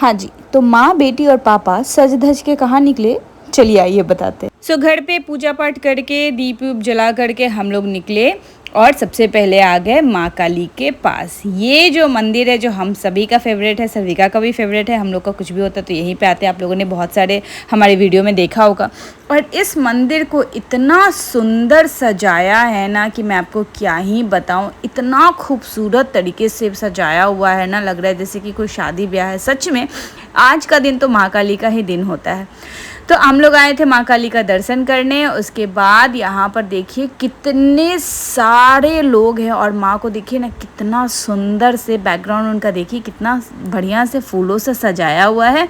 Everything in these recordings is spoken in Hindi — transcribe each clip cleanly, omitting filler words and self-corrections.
हाँ जी, तो माँ, बेटी और पापा सज धज के कहाँ निकले, चलिए आइए बताते। सो घर पे पूजा पाठ करके दीप वीप जला करके हम लोग निकले और सबसे पहले आ गए माँ काली के पास। ये जो मंदिर है जो हम सभी का फेवरेट है, सर्विका का भी फेवरेट है, हम लोग का कुछ भी होता है तो यहीं पे आते हैं। आप लोगों ने बहुत सारे हमारे वीडियो में देखा होगा। और इस मंदिर को इतना सुंदर सजाया है ना कि मैं आपको क्या ही बताऊं। इतना खूबसूरत तरीके से सजाया हुआ है ना, लग रहा है जैसे कि कोई शादी ब्याह है। सच में आज का दिन तो माँ काली का ही दिन होता है। तो हम लोग आए थे माँ काली का दर्शन करने। उसके बाद यहाँ पर देखिए कितने सारे लोग हैं और माँ को देखिए ना कितना सुंदर से बैकग्राउंड उनका देखिए कितना बढ़िया से फूलों से सजाया हुआ है।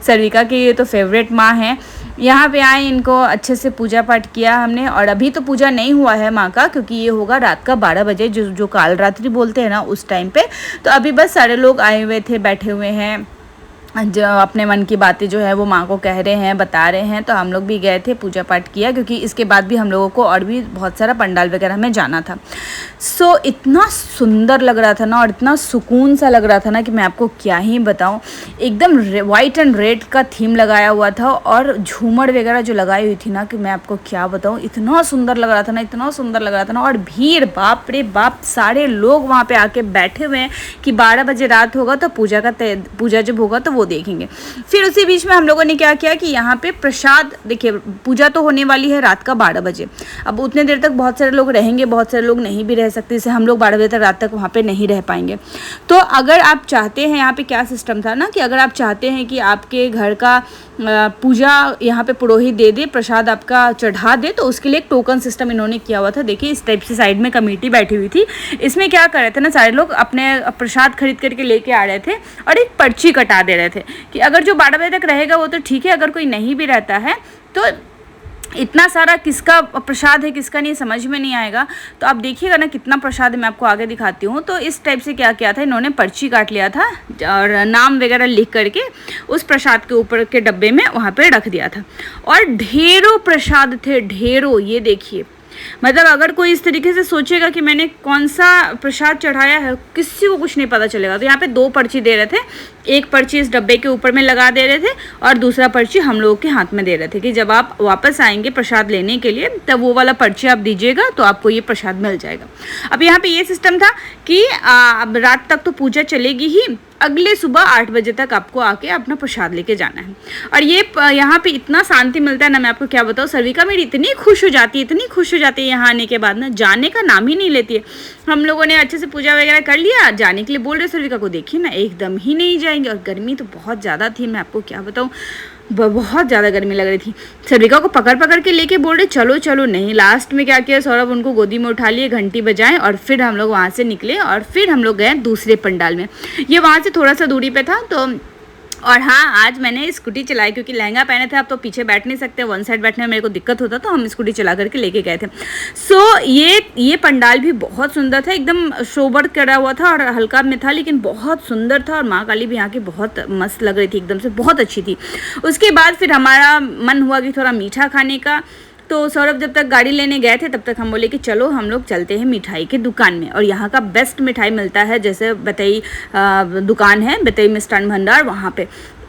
सर्विका की ये तो फेवरेट माँ है। यहाँ पे आए, इनको अच्छे से पूजा पाठ किया हमने। और अभी तो पूजा नहीं हुआ है माँ का, क्योंकि ये होगा रात का 12 बजे, जो काल रात्रि बोलते हैं ना उस टाइम पे। तो अभी बस सारे लोग आए हुए थे, बैठे हुए हैं, जो अपने मन की बातें जो है वो माँ को कह रहे हैं, बता रहे हैं। तो हम लोग भी गए थे, पूजा पाठ किया, क्योंकि इसके बाद भी हम लोगों को और भी बहुत सारा पंडाल वगैरह में जाना था। सो इतना सुंदर लग रहा था ना और इतना सुकून सा लग रहा था ना कि मैं आपको क्या ही बताऊं। एकदम वाइट एंड रेड का थीम लगाया हुआ था और झूमर वगैरह जो लगाई हुई थी ना कि मैं आपको क्या बताऊं, इतना सुंदर लग रहा था ना, इतना सुंदर लग रहा था ना। और भीड़, बाप रे बाप, सारे लोग वहाँ पे आके बैठे हुए हैं कि 12 बजे रात होगा तो पूजा जब होगा तो वो देखेंगे। फिर उसी बीच में हम लोगों ने क्या किया कि यहाँ पे प्रसाद, देखिए पूजा तो होने वाली है रात का 12 बजे। अब उतने देर तक बहुत सारे लोग रहेंगे, बहुत सारे लोग नहीं भी रह सकते, जैसे हम लोग 12 बजे तक रात तक वहाँ पे नहीं रह पाएंगे। तो अगर आप चाहते हैं, यहाँ पे क्या सिस्टम था ना कि अगर आप चाहते हैं कि आपके घर का पूजा यहाँ पे पुरोहित दे दे, प्रसाद आपका चढ़ा दे, तो उसके लिए एक टोकन सिस्टम इन्होंने किया हुआ था। देखिए इस टाइप से साइड में कमेटी बैठी हुई थी। इसमें क्या कर रहे थे ना, सारे लोग अपने प्रसाद खरीद करके लेके आ रहे थे और एक पर्ची कटा दे रहे थे कि अगर जो 12 बजे तक रहेगा वो तो ठीक है, अगर कोई नहीं भी रहता है तो इतना सारा किसका प्रसाद है किसका नहीं समझ में नहीं आएगा। तो आप देखिएगा ना कितना प्रसाद है, मैं आपको आगे दिखाती हूँ। तो इस टाइप से क्या किया था, इन्होंने पर्ची काट लिया था और नाम वगैरह लिख करके उस प्रसाद के ऊपर के डब्बे में वहाँ पे रख दिया था। और ढेरों प्रसाद थे, ढेरों। ये देखिए, मतलब अगर कोई इस तरीके से सोचेगा कि मैंने कौन सा प्रसाद चढ़ाया है, किसी को कुछ नहीं पता चलेगा। तो यहाँ पे 2 पर्ची दे रहे थे, एक पर्ची इस डब्बे के ऊपर में लगा दे रहे थे और दूसरा पर्ची हम लोगों के हाथ में दे रहे थे कि जब आप वापस आएंगे प्रसाद लेने के लिए तब वो वाला पर्ची आप दीजिएगा तो आपको ये प्रसाद मिल जाएगा। अब यहाँ पे ये सिस्टम था कि अब रात तक तो पूजा चलेगी ही, अगले सुबह 8 बजे तक आपको आके अपना प्रसाद लेके जाना है। और ये यहाँ पे इतना शांति मिलता है ना, मैं आपको क्या बताऊँ। सर्विका मेरी इतनी खुश हो जाती है, इतनी खुश हो जाती है यहाँ आने के बाद ना, जाने का नाम ही नहीं लेती है। हम लोगों ने अच्छे से पूजा वगैरह कर लिया, जाने के लिए बोल रहे सर्विका को, देखिए ना एकदम ही नहीं जाएंगे। और गर्मी तो बहुत ज़्यादा थी, मैं आपको क्या बताऊँ, बहुत ज़्यादा गर्मी लग रही थी। सर्विका को पकड़ पकड़ के लेके बोल रहे चलो चलो, नहीं। लास्ट में क्या किया, सौरभ उनको गोदी में उठा लिए, घंटी बजाएं और फिर हम लोग वहाँ से निकले और फिर हम लोग गए दूसरे पंडाल में। ये वहाँ से थोड़ा सा दूरी पे था। तो और हाँ, आज मैंने स्कूटी चलाई, क्योंकि लहंगा पहने थे, अब तो पीछे बैठ नहीं सकते, वन साइड बैठने में मेरे को दिक्कत होता, तो हम स्कूटी चला करके लेके गए थे। सो ये पंडाल भी बहुत सुंदर था, एकदम शोभर करा हुआ था और हल्का में था, लेकिन बहुत सुंदर था। और माँ काली भी यहाँ की बहुत मस्त लग रही थी, एकदम से बहुत अच्छी थी। उसके बाद फिर हमारा मन हुआ कि थोड़ा मीठा खाने का। तो सौरभ जब तक गाड़ी लेने गए थे तब तक हम बोले कि चलो हम लोग चलते हैं मिठाई की दुकान में। और यहाँ का बेस्ट मिठाई मिलता है, जैसे बतई दुकान है, बतई मिष्ठान भंडार, वहाँ पे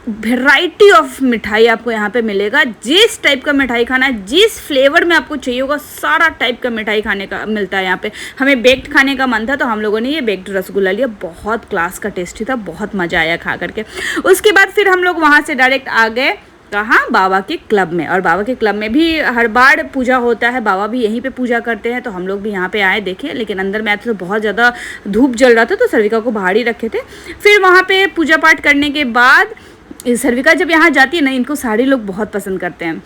वैरायटी ऑफ मिठाई आपको यहाँ पे मिलेगा। जिस टाइप का मिठाई खाना है, जिस फ्लेवर में आपको चाहिए होगा, सारा टाइप का मिठाई खाने का मिलता है यहाँ पे। हमें बेक्ड खाने का मन था तो हम लोगों ने ये बेक्ड रसगुल्ला लिया, बहुत क्लास का टेस्टी था, बहुत मज़ा आया खा करके। उसके बाद फिर हम लोग वहाँ से डायरेक्ट आ गए कहाँ, बाबा के क्लब में। और बाबा के क्लब में भी हर बार पूजा होता है, बाबा भी यहीं पे पूजा करते हैं। तो हम लोग भी यहाँ पे आए, देखे, लेकिन अंदर में आए तो बहुत ज़्यादा धूप जल रहा था तो सर्विका को बाहर ही रखे थे। फिर वहाँ पे पूजा पाठ करने के बाद सर्विका जब यहाँ जाती है ना, इनको साड़ी लोग बहुत पसंद करते हैं।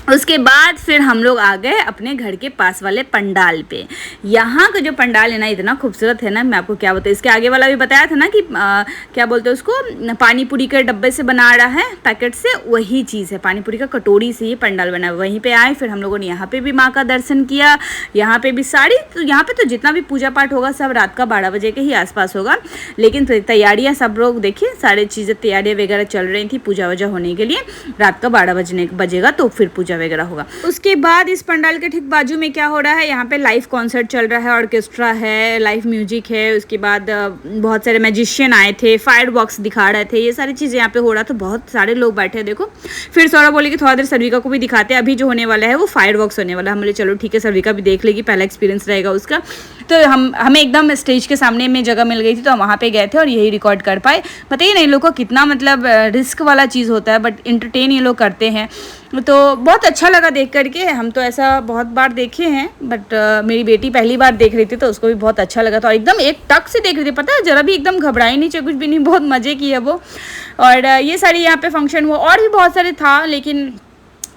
उसके बाद फिर हम लोग आ गए अपने घर के पास वाले पंडाल पे। यहाँ का जो पंडाल है ना इतना खूबसूरत है ना, मैं आपको क्या बताऊँ। इसके आगे वाला भी बताया था ना कि क्या बोलते हैं उसको, पानी पूरी के डब्बे से बना रहा है पैकेट से, वही चीज़ है, पानी पूरी का कटोरी से ही पंडाल बना है। वहीं पे आए, फिर हम लोगों ने यहाँ पे भी माँ का दर्शन किया, यहाँ पे भी साड़ी। तो यहाँ पे तो जितना भी पूजा पाठ होगा सब रात का 12 बजे के ही आसपास होगा। लेकिन तैयारियाँ सब लोग देखिए, सारी चीज़ें तैयारियाँ वगैरह चल रही थी पूजा वूजा होने के लिए। रात का 12 बजेगा तो फिर पूजा पूजा वगैरह होगा। उसके बाद इस पंडाल के ठीक बाजू में क्या हो रहा है, यहाँ पे लाइव कॉन्सर्ट चल रहा है, ऑर्केस्ट्रा है, लाइव म्यूजिक है। उसके बाद बहुत सारे मैजिशियन आए थे, फायर बॉक्स दिखा रहे थे, ये सारी चीज़ें यहाँ पे हो रहा था। बहुत सारे लोग बैठे हैं देखो। फिर सौरभ बोले कि थोड़ा देर सर्विका को भी दिखाते हैं, अभी जो होने वाला है वो फायर बॉक्स होने वाला है। हम बोले चलो ठीक है, सर्विका भी देख लेगी, पहला एक्सपीरियंस रहेगा उसका। तो हमें एकदम स्टेज के सामने में जगह मिल गई थी, तो हम वहाँ पे गए थे और यही रिकॉर्ड कर पाए। बताइए ना इन लोग को कितना मतलब रिस्क वाला चीज़ होता है, बट इंटरटेन ये लोग करते हैं। तो बहुत अच्छा लगा देख करके। हम तो ऐसा बहुत बार देखे हैं, बट मेरी बेटी पहली बार देख रही थी तो उसको भी बहुत अच्छा लगा था, और एकदम एक टक से देख रही थी, पता है, जरा भी एकदम घबराई नहीं, चाहे कुछ भी नहीं, बहुत मज़े की है वो। और ये सारी यहाँ पे फंक्शन हुआ, और भी बहुत सारे था, लेकिन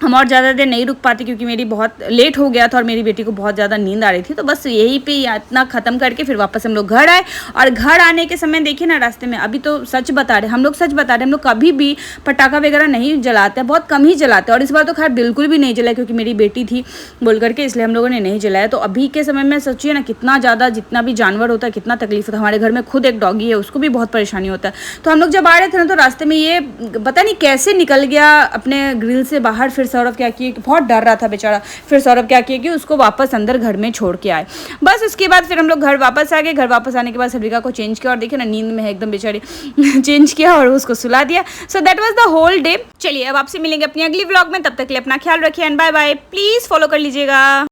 हम और ज़्यादा देर नहीं रुक पाते क्योंकि मेरी बहुत लेट हो गया था और मेरी बेटी को बहुत ज़्यादा नींद आ रही थी। तो बस यहीं पे इतना ख़त्म करके फिर वापस हम लोग घर आए। और घर आने के समय देखिए ना, रास्ते में अभी तो सच बता रहे, हम लोग सच बता रहे, हम लोग कभी भी पटाखा वगैरह नहीं जलाते, बहुत कम ही जलाते, और इस बार तो खैर बिल्कुल भी नहीं जलाया क्योंकि मेरी बेटी थी बोल करके, इसलिए हम लोगों ने नहीं जलाया। तो अभी के समय में सोचिए ना, कितना ज़्यादा जितना भी जानवर होता है कितना तकलीफ होता है। हमारे घर में खुद एक डॉगी है, उसको भी बहुत परेशानी होता है। तो हम लोग जब आ रहे थे ना, तो रास्ते में ये पता नहीं कैसे निकल गया अपने ग्रिल से बाहर। फिर सौरभ क्या किए, बहुत डर रहा था बेचारा, फिर सौरभ क्या किया कि उसको वापस अंदर घर में छोड़ के आए। बस उसके बाद फिर हम लोग घर वापस आ गए। घर वापस आने के बाद सर्विका को चेंज किया, और देखिए ना नींद में है एकदम बेचारी चेंज किया और उसको सुला दिया। So that was the whole day. चलिए अब आपसे मिलेंगे अपनी अगली व्लॉग में, तब तक के लिए अपना ख्याल रखिए and bye bye. Please follow कर लीजिएगा।